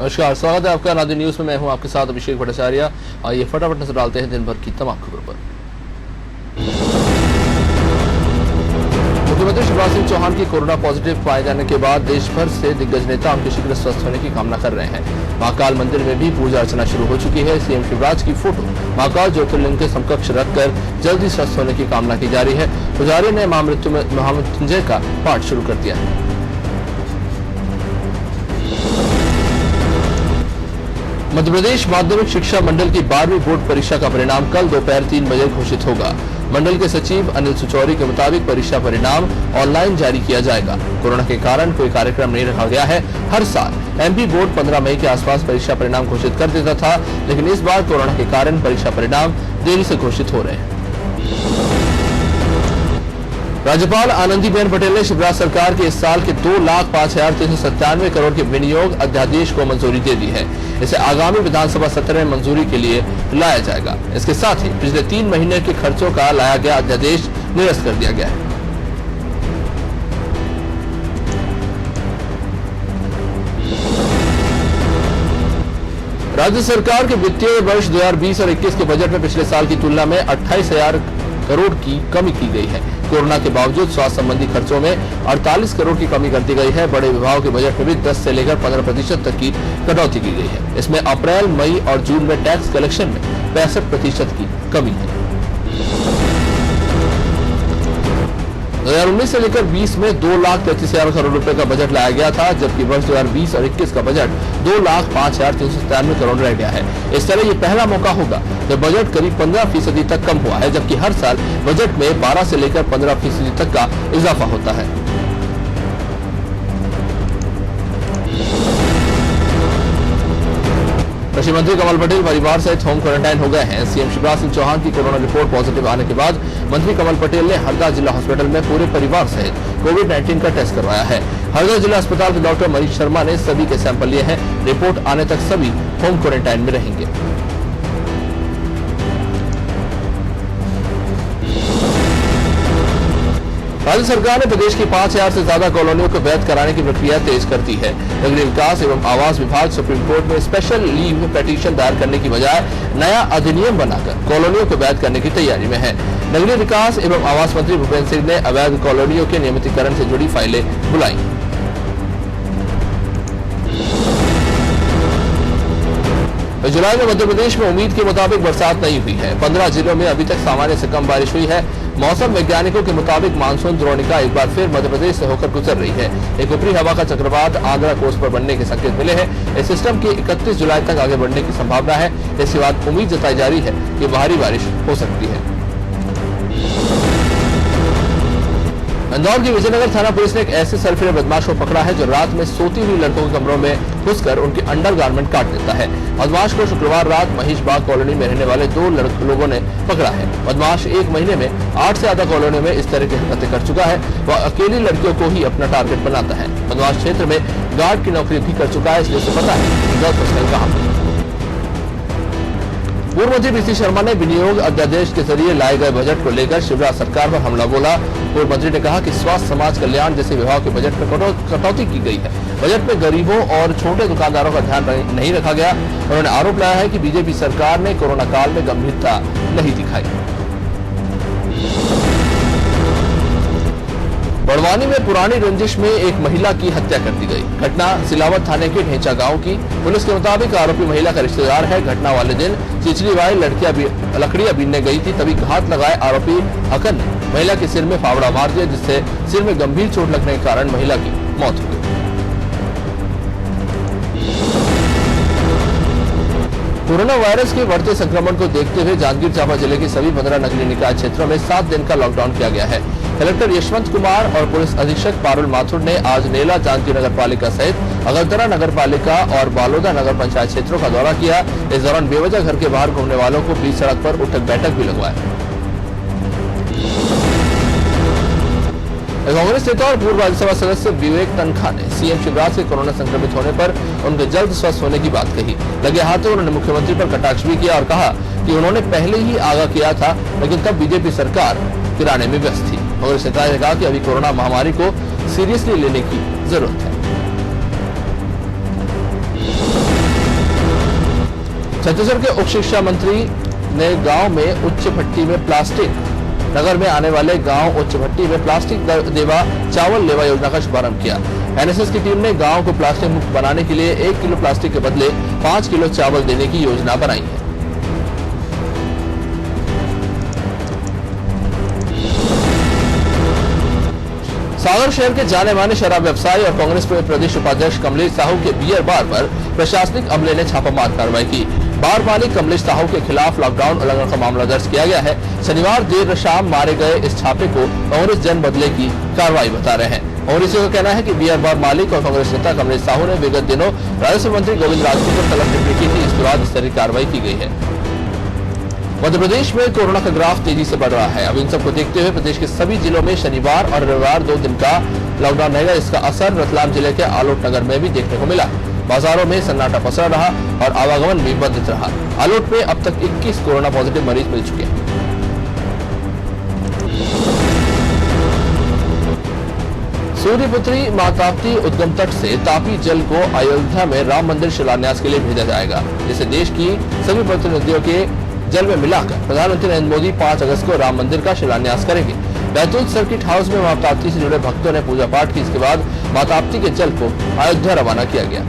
नमस्कार, स्वागत है आपका नादिर न्यूज में। मैं हूं आपके साथ अभिषेक भट्टाचार्य। आइए फटाफट नजर डालते हैं दिन भर की तमाम खबरों पर। मुख्यमंत्री शिवराज सिंह चौहान की कोरोना पॉजिटिव पाए जाने के बाद देश भर से दिग्गज नेता उनके शीघ्र स्वस्थ होने की कामना कर रहे हैं। महाकाल मंदिर में भी पूजा अर्चना शुरू हो चुकी है। सीएम शिवराज की फोटो महाकाल ज्योतिर्लिंग के समकक्ष रखकर जल्दी स्वस्थ होने की कामना की जा रही है। पुजारी ने महामृत्युंजय का पाठ शुरू कर दिया है। मध्य प्रदेश माध्यमिक शिक्षा मंडल की 12वीं बोर्ड परीक्षा का परिणाम कल दोपहर 3 बजे घोषित होगा। मंडल के सचिव अनिल सुचौरी के मुताबिक परीक्षा परिणाम ऑनलाइन जारी किया जाएगा। कोरोना के कारण कोई कार्यक्रम नहीं रखा गया है। हर साल एमपी बोर्ड 15 मई के आसपास परीक्षा परिणाम घोषित कर देता था, लेकिन इस बार कोरोना के कारण परीक्षा परिणाम देरी से घोषित हो रहे हैं। राज्यपाल आनंदीबेन पटेल ने शिवराज सरकार के इस साल के 2,05,397 करोड़ के विनियोग अध्यादेश को मंजूरी दे दी है। इसे आगामी विधानसभा सत्र में मंजूरी के लिए लाया जाएगा। इसके साथ ही पिछले 3 महीने के खर्चों का लाया गया अध्यादेश निरस्त कर दिया गया है। राज्य सरकार के वित्तीय वर्ष 2020 और 21 के बजट में पिछले साल की तुलना में 28,000 करोड़ की कमी की गई है। कोरोना के बावजूद स्वास्थ्य संबंधी खर्चों में 48 करोड़ की कमी कर दी गई है। बड़े विभागों के बजट में भी 10 से लेकर 15% तक की कटौती की गई है। इसमें अप्रैल, मई और जून में टैक्स कलेक्शन में 65% की कमी है। 2019 से लेकर 20 में 2,33,000 करोड़ रुपए का बजट लाया गया था, जबकि वर्ष 2020 और 21 का बजट 2,05,397 करोड़ रह गया है। इस तरह ये पहला मौका होगा जब बजट करीब 15% तक कम हुआ है, जबकि हर साल बजट में 12 से लेकर 15% तक का इजाफा होता है। कृषि मंत्री कमल पटेल परिवार सहित होम क्वारंटाइन हो गए हैं। सीएम शिवराज सिंह चौहान की कोरोना रिपोर्ट पॉजिटिव आने के बाद मंत्री कमल पटेल ने हरदा जिला हॉस्पिटल में पूरे परिवार सहित कोविड-19 का टेस्ट करवाया है। हरदा जिला अस्पताल के डॉक्टर मनीष शर्मा ने सभी के सैंपल लिए हैं। रिपोर्ट आने तक सभी होम क्वारंटाइन में रहेंगे। राज्य सरकार ने प्रदेश की 5,000 से ज्यादा कॉलोनियों को वैध कराने की प्रक्रिया तेज कर दी है। नगरीय विकास एवं आवास विभाग सुप्रीम कोर्ट में स्पेशल लीव पिटीशन दायर करने की बजाय नया अधिनियम बनाकर कॉलोनियों को वैध करने की तैयारी में है। नगरीय विकास एवं आवास मंत्री भूपेंद्र सिंह ने अवैध कॉलोनियों के नियमितीकरण से जुड़ी फाइलें बुलाई। जुलाई में मध्य प्रदेश में उम्मीद के मुताबिक बरसात नहीं हुई है। 15 जिलों में अभी तक सामान्य से कम बारिश हुई है। मौसम वैज्ञानिकों के मुताबिक मानसून द्रोणिका एक बार फिर मध्य प्रदेश से होकर गुजर रही है। एक ऊपरी हवा का चक्रवात आंध्रा कोस्ट पर बनने के संकेत मिले हैं। इस सिस्टम की 31 जुलाई तक आगे बढ़ने की संभावना है। इसके बाद उम्मीद जताई जा रही है कि भारी बारिश हो सकती है। इंदौर की विजयनगर थाना पुलिस ने एक ऐसे सरफिरे बदमाश को पकड़ा है जो रात में सोती हुई लड़कों के कमरों में घुसकर उनके अंडरगारमेंट काट देता है। बदमाश को शुक्रवार रात महेश बाग कॉलोनी में रहने वाले 2 लोगों ने पकड़ा है। बदमाश 1 महीने में 8 से ज्यादा कॉलोनियों में इस तरह की हरकतें कर चुका है। वह अकेली लड़कियों को ही अपना टारगेट बनाता है। बदमाश क्षेत्र में गार्ड की नौकरी भी कर चुका है, इसलिए उसे पता है कहाँ। पूर्व मंत्री पीसी शर्मा ने विनियोग अध्यादेश के जरिए लाए गए बजट को लेकर शिवराज सरकार पर हमला बोला। पूर्व मंत्री ने कहा कि स्वास्थ्य, समाज कल्याण जैसे विभाग के बजट में कटौती की गई है। बजट में गरीबों और छोटे दुकानदारों का ध्यान नहीं रखा गया। उन्होंने आरोप लगाया है कि बीजेपी सरकार ने कोरोना काल में गंभीरता नहीं दिखाई। बड़वानी में पुरानी रंजिश में एक महिला की हत्या कर दी गई। घटना सिलावत थाने के ढेंचा गांव की। पुलिस के मुताबिक आरोपी महिला का रिश्तेदार है। घटना वाले दिन चिचली वाली लकड़ियां बीनने गई थी, तभी घात लगाए आरोपी हकन ने महिला के सिर में फावड़ा मार दिया, जिससे सिर में गंभीर चोट लगने के कारण महिला की मौत हो गई। कोरोना वायरस के बढ़ते संक्रमण को देखते हुए जांजगीर चांपा जिले के सभी 15 नगरीय निकाय क्षेत्रों में 7 दिन का लॉकडाउन किया गया है। कलेक्टर यशवंत कुमार और पुलिस अधीक्षक पारुल माथुर ने आज नेला जांजगीर नगर पालिका सहित अगरतरा नगर पालिका और बालोदा नगर पंचायत क्षेत्रों का दौरा किया। इस दौरान बेवजह घर के बाहर घूमने वालों को बीच सड़क पर उठक बैठक भी लगवाया। कांग्रेस नेता और पूर्व राज्यसभा सदस्य विवेक तनखा ने सीएम शिवराज के कोरोना संक्रमित होने पर उनके जल्द स्वस्थ होने की बात कही। लगे हाथों उन्होंने मुख्यमंत्री पर कटाक्ष भी किया और कहा कि उन्होंने पहले ही आगाह किया था, लेकिन तब बीजेपी सरकार गिराने में व्यस्त थी। कांग्रेस नेता ने कहा कि अभी कोरोना महामारी को सीरियसली लेने की जरूरत है। छत्तीसगढ़ के उप शिक्षा मंत्री ने गांव में उच्च भट्टी में प्लास्टिक नगर में आने वाले गांव उच्च भट्टी में प्लास्टिक देवा चावल लेवा योजना का शुभारंभ किया। एनएसएस की टीम ने गांव को प्लास्टिक मुक्त बनाने के लिए 1 किलो प्लास्टिक के बदले 5 किलो चावल देने की योजना बनाई है। सागर शहर के जाने माने शराब व्यवसायी और कांग्रेस प्रदेश उपाध्यक्ष कमलेश साहू के बियर बार पर प्रशासनिक अमले ने छापामार कार्रवाई की। बार मालिक कमलेश साहू के खिलाफ लॉकडाउन उल्लंघन का मामला दर्ज किया गया है। शनिवार देर शाम मारे गए इस छापे को कांग्रेस जन बदले की कार्रवाई बता रहे हैं। कांग्रेसियों का कहना है कि बियर बार मालिक और कांग्रेस नेता कमलेश साहू ने विगत दिनों राजस्व मंत्री गोविंद राजपूत पर तलब टिप्पणी की थी। इसके बाद इस तरह की कार्रवाई की गई है। मध्य प्रदेश में कोरोना का ग्राफ तेजी से बढ़ रहा है। अब इन सबको देखते हुए प्रदेश के सभी जिलों में शनिवार और रविवार 2 दिन का लॉकडाउन रहेगा। इसका असर रतलाम जिले के आलोट नगर में भी देखने को मिला। बाजारों में सन्नाटा पसरा रहा और आवागमन भी बाधित रहा। आलोट में अब तक 21 कोरोना पॉजिटिव मरीज मिल चुके हैं। सूर्यपुत्री माताप्ती उद्गम तट से तापी जल को अयोध्या में राम मंदिर शिलान्यास के लिए भेजा जाएगा, जिसे देश की सभी पवित्र नदियों के जल में मिलाकर प्रधानमंत्री नरेंद्र मोदी 5 अगस्त को राम मंदिर का शिलान्यास करेंगे। बैतूल सर्किट हाउस में मां ताप्ती से जुड़े भक्तों ने पूजा पाठ की। इसके बाद मां ताप्ती के जल को अयोध्या रवाना किया गया।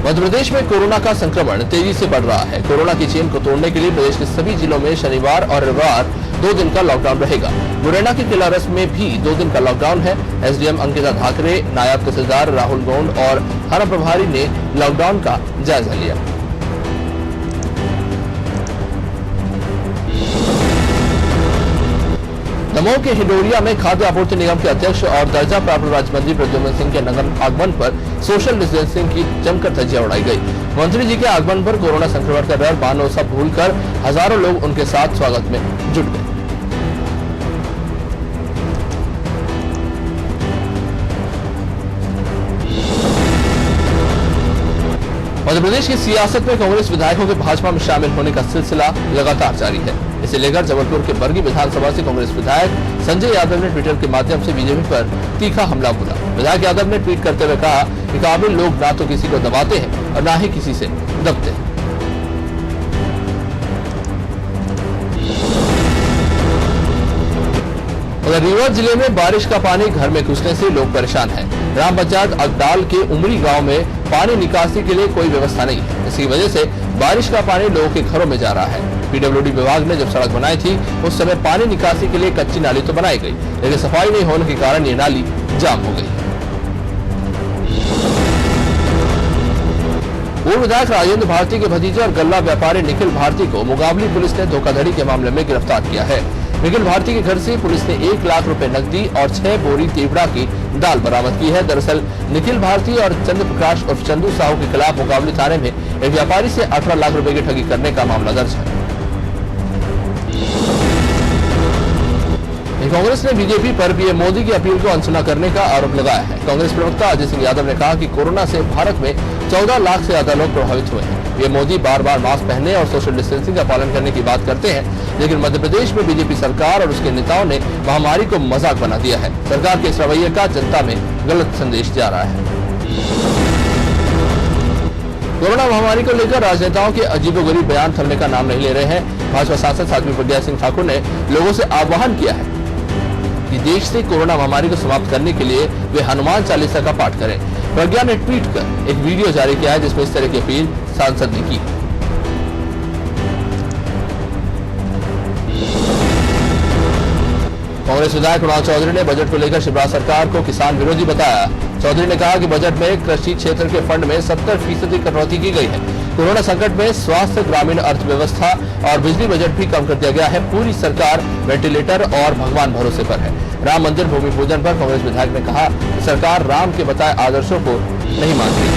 मध्य प्रदेश में कोरोना का संक्रमण तेजी से बढ़ रहा है। कोरोना की चेन को तोड़ने के लिए प्रदेश के सभी जिलों में शनिवार और रविवार 2 दिन का लॉकडाउन रहेगा। मुरैना के किला रस में भी 2 दिन का लॉकडाउन है। एसडीएम अंकिता ठाकरे, नायब तहसीलदार राहुल गौंड और थाना प्रभारी ने लॉकडाउन का जायजा लिया। दमोह के हिंडोरिया में खाद्य आपूर्ति निगम के अध्यक्ष और दर्जा प्राप्त राज्य मंत्री प्रद्युम्न सिंह के नगर आगमन पर सोशल डिस्टेंसिंग की जमकर धज्जियां उड़ाई गई। मंत्री जी के आगमन पर कोरोना संक्रमण का डर मानो सब भूलकर हजारों लोग उनके साथ स्वागत में जुट गए। मध्य प्रदेश की सियासत में कांग्रेस विधायकों के भाजपा में शामिल होने का सिलसिला लगातार जारी है। इसे लेकर जबलपुर के बरगी विधानसभा से कांग्रेस विधायक संजय यादव ने ट्विटर के माध्यम से बीजेपी पर तीखा हमला बोला। विधायक यादव ने ट्वीट करते हुए कहा कि काबिल लोग ना तो किसी को दबाते हैं और ना ही किसी से दबते हैं। रीवा जिले में बारिश का पानी घर में घुसने से लोग परेशान हैं। ग्राम पंचायत अगडाल के उमरी गांव में पानी निकासी के लिए कोई व्यवस्था नहीं है। इसी वजह से बारिश का पानी लोगों के घरों में जा रहा है। पीडब्ल्यूडी विभाग ने जब सड़क बनाई थी उस समय पानी निकासी के लिए कच्ची नाली तो बनाई गई, लेकिन सफाई नहीं होने के कारण ये नाली जाम हो गई। पूर्व विधायक राजेंद्र भारती के भतीजे और गल्ला व्यापारी निखिल भारती को मुगावली पुलिस ने धोखाधड़ी के मामले में गिरफ्तार किया है। निखिल भारती के घर से पुलिस ने 1 लाख रुपए नकदी और 6 बोरी तेवड़ा की दाल बरामद की है। दरअसल निखिल भारती और चंद्र प्रकाश उर्फ चंदू साहू के खिलाफ मुगावली थाने में एक व्यापारी से 18 लाख रुपए की ठगी करने का मामला दर्ज है। कांग्रेस ने बीजेपी पर पीएम मोदी की अपील को अनसुना करने का आरोप लगाया है। कांग्रेस प्रवक्ता अजय सिंह यादव ने कहा कि कोरोना से भारत में 14 लाख से ज्यादा लोग प्रभावित हुए हैं। पीएम मोदी बार बार मास्क पहनने और सोशल डिस्टेंसिंग का पालन करने की बात करते हैं, लेकिन मध्य प्रदेश में बीजेपी सरकार और उसके नेताओं ने महामारी को मजाक बना दिया है। सरकार के इस रवैये का जनता में गलत संदेश जा रहा है। कोरोना महामारी को लेकर राजनेताओं के अजीबोगरीब बयान थमने का नाम नहीं ले रहे हैं। भाजपा सांसद साध्वी प्रज्ञा सिंह ठाकुर ने लोगों से आह्वान किया है कि देश से कोरोना महामारी को समाप्त करने के लिए वे हनुमान चालीसा का पाठ करें। प्रज्ञा ने ट्वीट कर एक वीडियो जारी किया है जिसमें इस तरह की अपील सांसद ने की। कांग्रेस विधायक कुणाल चौधरी ने बजट को लेकर शिवराज सरकार को किसान विरोधी बताया। चौधरी ने कहा कि बजट में कृषि क्षेत्र के फंड में 70% कटौती की गई है। कोरोना संकट में स्वास्थ्य, ग्रामीण अर्थव्यवस्था और बिजली बजट भी कम कर दिया गया है। पूरी सरकार वेंटिलेटर और भगवान भरोसे पर है। राम मंदिर भूमि पूजन पर कांग्रेस विधायक ने कहा कि सरकार राम के बताए आदर्शों को नहीं मानती।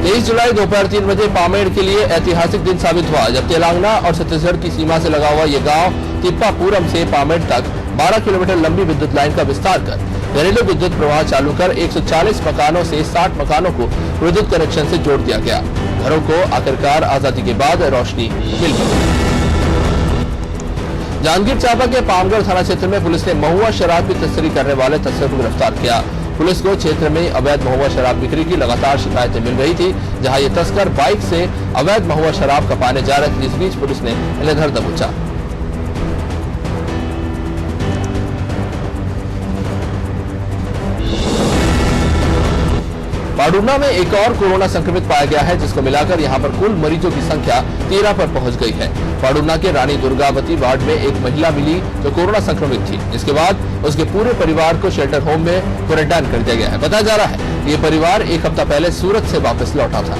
23 जुलाई दोपहर 3 बजे पामेड़ के लिए ऐतिहासिक दिन साबित हुआ, जब तेलंगाना और छत्तीसगढ़ की सीमा से लगा हुआ ये गांव तिप्पापुरम से पामेड़ तक 12 किलोमीटर लंबी विद्युत लाइन का विस्तार कर घरेलू विद्युत प्रवाह चालू कर 140 मकानों से 60 मकानों को विद्युत कनेक्शन से जोड़ दिया गया। घरों को आखिरकार आजादी के बाद रोशनी मिल गई। जांजगीर चांपा के पामगढ़ थाना क्षेत्र में पुलिस ने महुआ शराब की तस्करी करने वाले तस्कर को गिरफ्तार किया। पुलिस को क्षेत्र में अवैध महुआ शराब बिक्री की लगातार शिकायतें मिल रही थी, जहां ये तस्कर बाइक से अवैध महुआ शराब खपाने जा रहे थे। इस बीच पुलिस ने इन्हें धर दबोचा। पाडुना में एक और कोरोना संक्रमित पाया गया है, जिसको मिलाकर यहां पर कुल मरीजों की संख्या 13 पर पहुंच गई है। पाडुना के रानी दुर्गावती वार्ड में एक महिला मिली जो कोरोना संक्रमित थी। इसके बाद उसके पूरे परिवार को शेल्टर होम में क्वारंटाइन कर दिया गया है। बताया जा रहा है कि ये परिवार एक हफ्ता पहले सूरत से वापस लौटा था।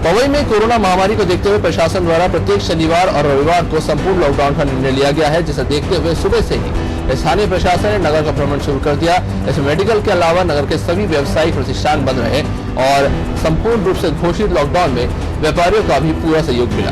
पवई में कोरोना महामारी को देखते हुए प्रशासन द्वारा प्रत्येक शनिवार और रविवार को संपूर्ण लॉकडाउन का निर्णय लिया गया है, जिसे देखते हुए सुबह से ही स्थानीय प्रशासन ने नगर का भ्रमण शुरू कर दिया। इसमें मेडिकल के अलावा नगर के सभी व्यावसायिक प्रतिष्ठान बंद रहे और संपूर्ण रूप से घोषित लॉकडाउन में व्यापारियों का भी पूरा सहयोग मिला।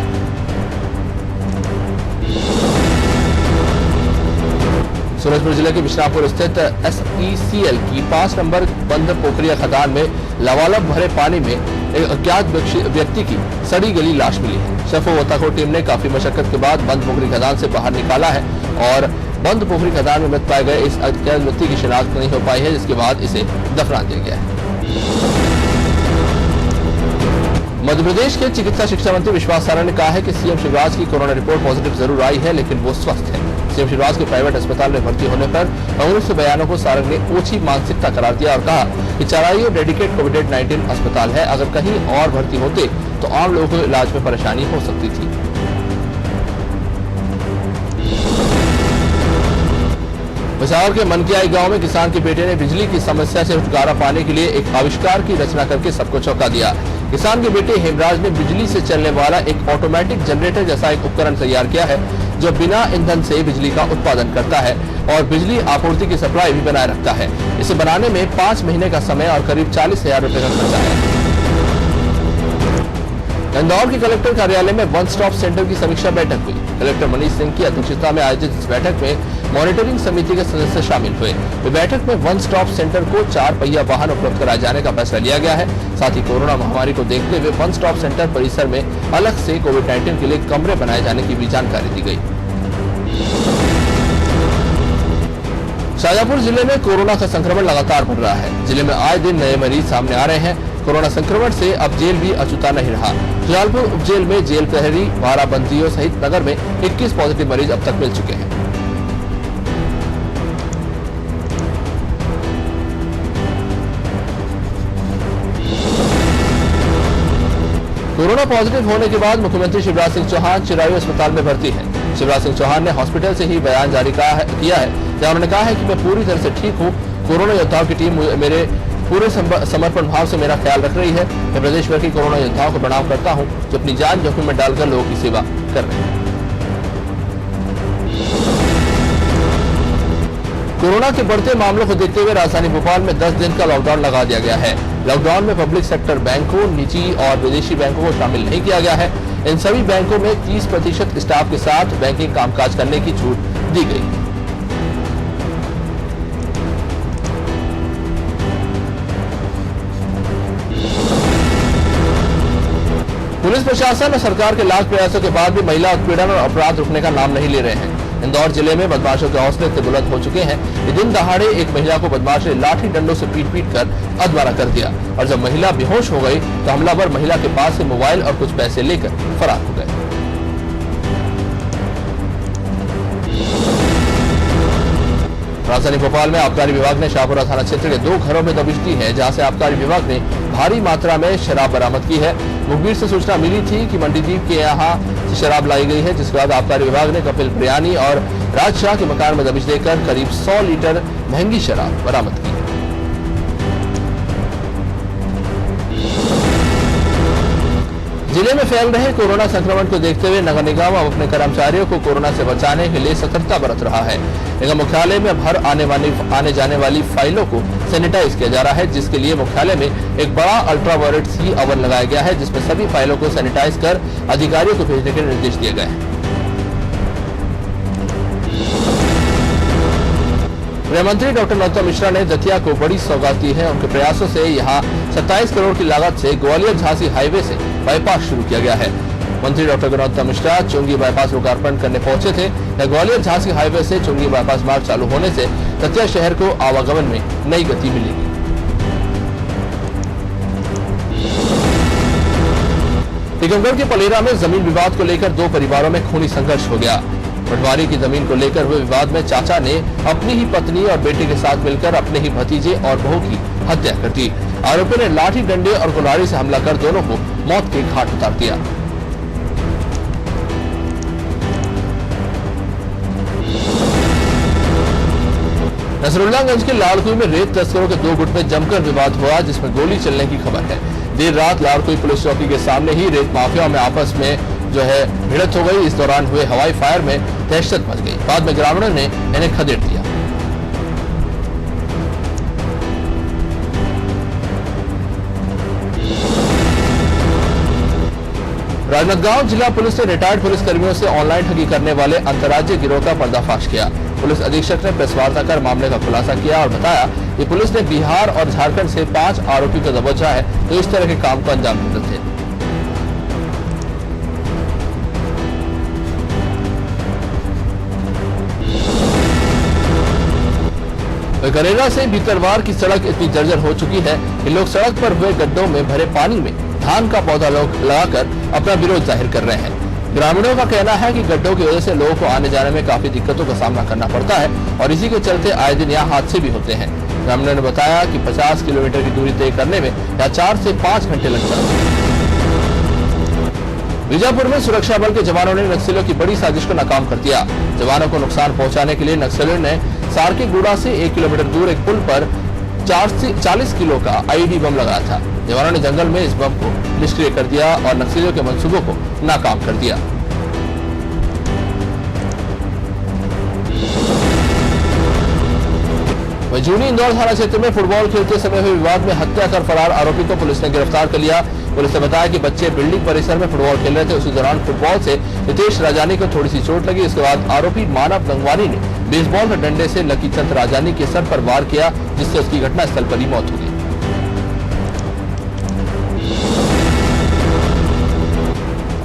सूरजपुर जिले के बिशनापुर स्थित SECL की 5 नंबर बंद पोखरिया खदान में लबालब भरे पानी में एक अज्ञात व्यक्ति की सड़ी गली लाश मिली है। शफो व तको टीम ने काफी मशक्कत के बाद बंद पोखरी खदान से बाहर निकाला है और बंद पोखरी खदान में मृत पाए गए इस अज्ञात व्यक्ति की शिनाख्त नहीं हो पाई है, जिसके बाद इसे दफना दिया गया है। मध्य प्रदेश के चिकित्सा शिक्षा मंत्री विश्वास सारा ने कहा है कि सीएम शिवराज की कोरोना रिपोर्ट पॉजिटिव जरूर आई है, लेकिन वो स्वस्थ है। सीएम शिवराज के प्राइवेट अस्पताल में भर्ती होने पर कांग्रेस के बयानों को सारंग ने ओछी मानसिकता करार दिया और कहा कि चराइयो डेडिकेट कोविड-19 अस्पताल है, अगर कहीं और भर्ती होते तो आम लोगों को इलाज में परेशानी हो सकती थी। भुसावल के मनकियाई गांव में किसान के बेटे ने बिजली की समस्या से छुटकारा पाने के लिए एक आविष्कार की रचना करके सबको चौंका दिया। किसान के बेटे हेमराज ने बिजली से चलने वाला एक ऑटोमेटिक जनरेटर जैसा एक उपकरण तैयार किया है, जो बिना ईंधन से बिजली का उत्पादन करता है और बिजली आपूर्ति की सप्लाई भी बनाए रखता है। इसे बनाने में 5 महीने का समय और करीब 40,000 रुपए का खर्चा है। इंदौर के कलेक्टर कार्यालय में वन स्टॉप सेंटर की समीक्षा बैठक हुई। कलेक्टर मनीष सिंह की अध्यक्षता में आयोजित इस बैठक में मॉनिटरिंग समिति के सदस्य शामिल हुए। इस बैठक में वन स्टॉप सेंटर को 4 पहिया वाहन उपलब्ध कराए जाने का फैसला लिया गया है। साथ ही कोरोना महामारी को देखते हुए वन स्टॉप सेंटर परिसर में अलग से कोविड-19 के लिए कमरे बनाए जाने की भी जानकारी दी गई। शाजापुर जिले में कोरोना का संक्रमण लगातार बढ़ रहा है। जिले में आए दिन नए मरीज सामने आ रहे हैं। कोरोना संक्रमण से अब जेल भी अछूता नहीं रहा। शाजापुर उपजेल में जेल प्रहरी, वाराबंदियों सहित नगर में 21 पॉजिटिव मरीज अब तक मिल चुके हैं। कोरोना पॉजिटिव होने के बाद मुख्यमंत्री शिवराज सिंह चौहान चिरायू अस्पताल में भर्ती हैं। शिवराज सिंह चौहान ने हॉस्पिटल से ही बयान जारी किया है, जहां उन्होंने कहा है कि मैं पूरी तरह से ठीक हूं। कोरोना योद्धाओं की टीम मेरे पूरे समर्पण भाव से मेरा ख्याल रख रही है। मैं प्रदेश भर के कोरोना योद्धाओं को प्रणाम करता हूं, जो अपनी जान जोखिम में डालकर लोगों की सेवा कर रहे हैं। कोरोना के बढ़ते मामलों को देखते हुए राजधानी भोपाल में 10 दिन का लॉकडाउन लगा दिया गया है। लॉकडाउन में पब्लिक सेक्टर बैंकों, निजी और विदेशी बैंकों को शामिल नहीं किया गया है। इन सभी बैंकों में 30% स्टाफ के साथ बैंकिंग कामकाज करने की छूट दी गई। पुलिस प्रशासन और सरकार के लाख प्रयासों के बाद भी महिला उत्पीड़न और अपराध रुकने का नाम नहीं ले रहे हैं। इंदौर जिले में बदमाशों के हौसले इतने बुलंद हो चुके हैं कि दिन दहाड़े एक महिला को बदमाश ने लाठी डंडों से पीट कर अधमरा कर दिया और जब महिला बेहोश हो गई तो हमलावर महिला के पास से मोबाइल और कुछ पैसे लेकर फरार हो गए। राजधानी भोपाल में आबकारी विभाग ने शाहपुरा थाना क्षेत्र के 2 घरों में दबिश दी है, जहां से आबकारी विभाग ने भारी मात्रा में शराब बरामद की है। मुखबिर से सूचना मिली थी कि मंडीदीप के यहां से शराब लाई गई है, जिसके बाद आबकारी विभाग ने कपिल प्रियानी और राजशाह के मकान में दबिश देकर करीब 100 लीटर महंगी शराब बरामद की। जिले में फैल रहे कोरोना संक्रमण को देखते हुए नगर निगम अब अपने कर्मचारियों को कोरोना से बचाने के लिए सतर्कता बरत रहा है। निगम मुख्यालय में अब हर आने जाने वाली फाइलों को सैनिटाइज किया जा रहा है, जिसके लिए मुख्यालय में एक बड़ा अल्ट्रावायलेट सी ओवन लगाया गया है, जिसमें सभी फाइलों को सैनिटाइज कर अधिकारियों को भेजने के निर्देश दिए गए हैं। गृह मंत्री डॉक्टर नरोत्तम मिश्रा ने दतिया को बड़ी सौगात दी है। उनके प्रयासों से यहाँ 27 करोड़ की लागत से ग्वालियर झांसी हाईवे से बाईपास शुरू किया गया है। मंत्री डॉक्टर नरोत्तम मिश्रा चुंगी बाईपास लोकार्पण करने पहुंचे थे। ग्वालियर झांसी हाईवे से चुंगी बाईपास मार्ग चालू होने से दतिया शहर को आवागमन में नई गति मिलेगी। टीकमगढ़ के पलेरा में जमीन विवाद को लेकर दो परिवारों में खूनी संघर्ष हो गया। पटवारी की जमीन को लेकर हुए विवाद में चाचा ने अपनी ही पत्नी और बेटे के साथ मिलकर अपने ही भतीजे और बहू की हत्या कर दी। आरोपी ने लाठी डंडे और कुल्हाड़ी से हमला कर दोनों को मौत के घाट उतार दिया। नसरुल्लागंज के लाड़कुई में रेत तस्करों के दो गुट में जमकर विवाद हुआ, जिसमें गोली चलने की खबर है। देर रात लाड़कुई पुलिस चौकी के सामने ही रेत माफियाओं में आपस में भिड़ंत हो गई। इस दौरान हुए हवाई फायर में दहशत मच गई। बाद में ग्रामीणों ने इन्हें खदेड़ दिया। राजनांदगांव जिला पुलिस ने रिटायर्ड पुलिस कर्मियों से ऑनलाइन ठगी करने वाले अंतर्राज्यीय गिरोह का पर्दाफाश किया। पुलिस अधीक्षक ने प्रेस वार्ता कर मामले का खुलासा किया और बताया कि पुलिस ने बिहार और झारखंड से 5 आरोपी को दबोचा है, तो इस तरह के काम को अंजाम देते थे। करेरा से भीतरवार की सड़क इतनी जर्जर हो चुकी है कि लोग सड़क पर हुए गड्ढों में भरे पानी में धान का पौधा लगाकर अपना विरोध जाहिर कर रहे हैं। ग्रामीणों का कहना है कि गड्ढों की वजह से लोगों को आने जाने में काफी दिक्कतों का सामना करना पड़ता है और इसी के चलते आए दिन यहाँ हादसे भी होते हैं। ग्रामीणों ने बताया कि 50 किलोमीटर की दूरी तय करने में यहाँ 4 से 5 घंटे लग जाते हैं। बीजापुर में सुरक्षा बल के जवानों ने नक्सलियों की बड़ी साजिश को नाकाम कर दिया। जवानों को नुकसान पहुंचाने के लिए नक्सलियों ने सारकीगुड़ा से 1 किलोमीटर दूर एक पुल पर 40 किलो का आईईडी बम लगाया था। जवानों ने जंगल में इस बम को निष्क्रिय कर दिया और नक्सलियों के मंसूबों को नाकाम कर दिया। जूनी इंदौर थाना क्षेत्र में फुटबॉल खेलते समय हुए विवाद में हत्या कर फरार आरोपी को पुलिस ने गिरफ्तार कर लिया। पुलिस ने बताया कि बच्चे बिल्डिंग परिसर में फुटबॉल खेल रहे थे। उसी दौरान फुटबॉल से रितेश राजानी को थोड़ी सी चोट लगी। इसके बाद आरोपी मानव गंगवानी ने बेसबॉल के डंडे से लकीचंद राजानी के सर पर वार किया, जिससे उसकी घटनास्थल पर ही मौत हो गई।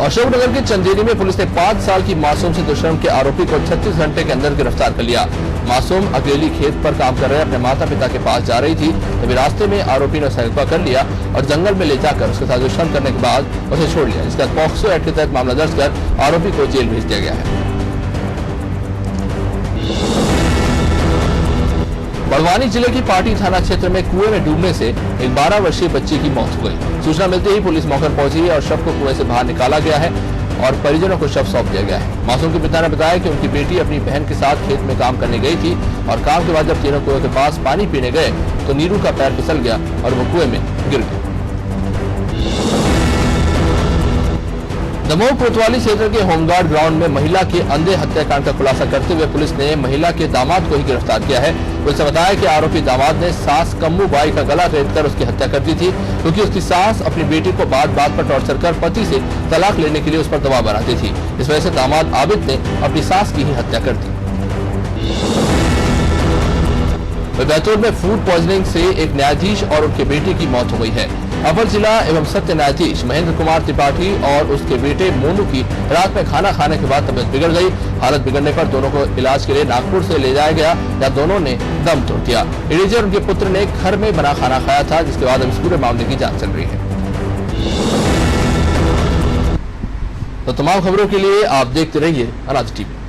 अशोकनगर के चंदेरी में पुलिस ने 5 साल की मासूम से दुष्कर्म के आरोपी को 36 घंटे के अंदर गिरफ्तार कर लिया। मासूम अकेली खेत पर काम कर रहे अपने माता पिता के पास जा रही थी, तभी रास्ते में आरोपी ने उसे अगवा कर लिया और जंगल में ले जाकर उसके साथ दुष्कर्म करने के बाद उसे छोड़ लिया। इसके बाद पॉक्सो एक्ट के तहत मामला दर्ज कर आरोपी को जेल भेज दिया गया है। बड़वानी जिले की पाटी थाना क्षेत्र में कुएं में डूबने से एक 12 वर्षीय बच्ची की मौत हो गई। सूचना मिलते ही पुलिस मौके पर पहुंची और शव को कुएं से बाहर निकाला गया है और परिजनों को शव सौंप दिया गया है। मासूम के पिता ने बताया कि उनकी बेटी अपनी बहन के साथ खेत में काम करने गई थी और काम के बाद जब तीनों कुएं के पास पानी पीने गए तो नीरू का पैर फिसल गया और वो कुएं में गिर गया। दमोह कोतवाली क्षेत्र के होमगार्ड ग्राउंड में महिला के अंधे हत्याकांड का खुलासा करते हुए पुलिस ने महिला के दामाद को ही गिरफ्तार किया है। पुलिस ने बताया कि आरोपी दामाद ने सास कम्मू बाई का गला रेतकर उसकी हत्या कर दी थी, क्योंकि उसकी सास अपनी बेटी को बात बात पर टॉर्चर कर पति से तलाक लेने के लिए उस पर दबाव बनाती थी। इस वजह से दामाद आबिद ने अपनी सास की ही हत्या कर दी। बैतूल में फूड पॉइजनिंग से एक न्यायाधीश और उनके बेटे की मौत हो गई है। अपर जिला एवं सत्य न्यायाधीश महेंद्र कुमार त्रिपाठी और उसके बेटे मोनू की रात में खाना खाने के बाद तबीयत बिगड़ गई। हालत बिगड़ने पर दोनों को इलाज के लिए नागपुर से ले जाया गया, जहां दोनों ने दम तोड़ दिया। एडीजे और उनके पुत्र ने घर में बना खाना खाया था, जिसके बाद अब इस पूरे मामले की जांच चल रही है। तो तमाम खबरों के लिए आप देखते रहिए अनाज टीवी।